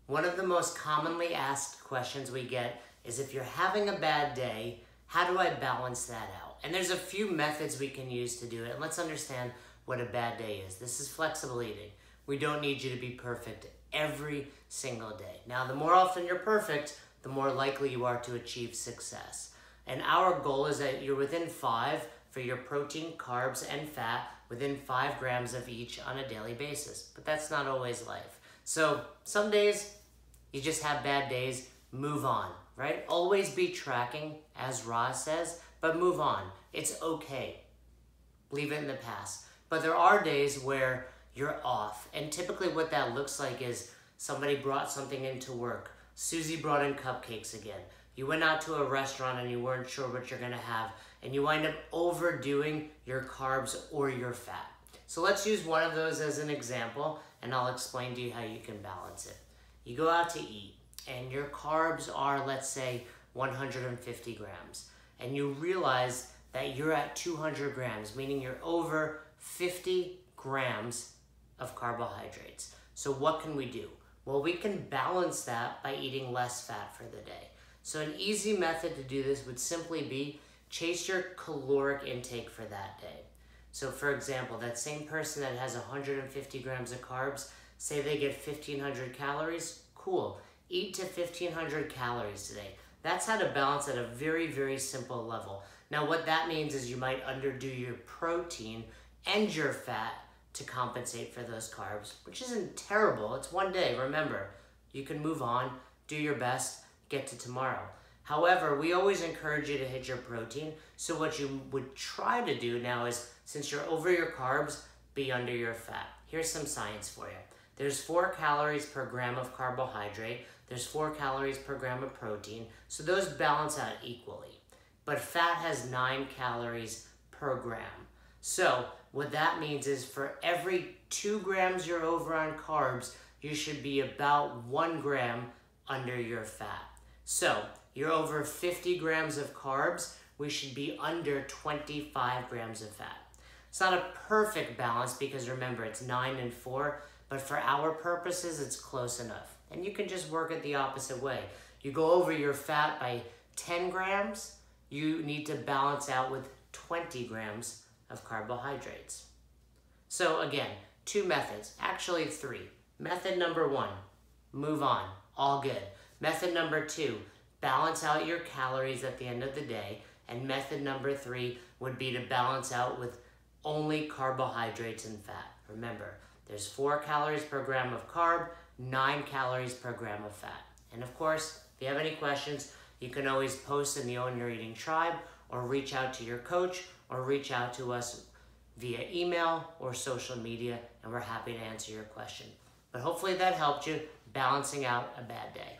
One of the most commonly asked questions we get is, if you're having a bad day, how do I balance that out? And there's a few methods we can use to do it. And let's understand what a bad day is. This is flexible eating. We don't need you to be perfect every single day. Now, the more often you're perfect, the more likely you are to achieve success. And our goal is that you're within 5 for your protein, carbs, and fat, within 5 grams of each on a daily basis. But that's not always life. So some days you just have bad days, move on, right? Always be tracking, as Roz says, but move on. It's okay. Leave it in the past. But there are days where you're off. And typically what that looks like is somebody brought something into work. Susie brought in cupcakes again. You went out to a restaurant and you weren't sure what you're gonna have, and you wind up overdoing your carbs or your fat. So let's use one of those as an example, and I'll explain to you how you can balance it. You go out to eat, and your carbs are, let's say, 150 grams, and you realize that you're at 200 grams, meaning you're over 50 grams of carbohydrates. So what can we do? Well, we can balance that by eating less fat for the day. So an easy method to do this would simply be chase your caloric intake for that day. So for example, that same person that has 150 grams of carbs, say they get 1,500 calories, cool. Eat to 1,500 calories today. That's how to balance at a very, very simple level. Now what that means is you might underdo your protein and your fat to compensate for those carbs, which isn't terrible. It's one day, remember. You can move on, do your best, get to tomorrow. However, we always encourage you to hit your protein. So what you would try to do now is, since you're over your carbs, be under your fat. Here's some science for you. There's 4 calories per gram of carbohydrate. There's 4 calories per gram of protein. So those balance out equally. But fat has 9 calories per gram. So what that means is for every 2 grams you're over on carbs, you should be about 1 gram under your fat. So you're over 50 grams of carbs, we should be under 25 grams of fat. It's not a perfect balance because remember, it's 9 and 4, but for our purposes, it's close enough. And you can just work it the opposite way. You go over your fat by 10 grams, you need to balance out with 20 grams of carbohydrates. So again, 2 methods, actually 3. Method number 1, move on, all good. Method number 2, balance out your calories at the end of the day. And method number 3 would be to balance out with only carbohydrates and fat. Remember, there's 4 calories per gram of carb, 9 calories per gram of fat. And of course, if you have any questions, you can always post in the Own Your Eating tribe, or reach out to your coach, or reach out to us via email or social media, and we're happy to answer your question. But hopefully that helped you balancing out a bad day.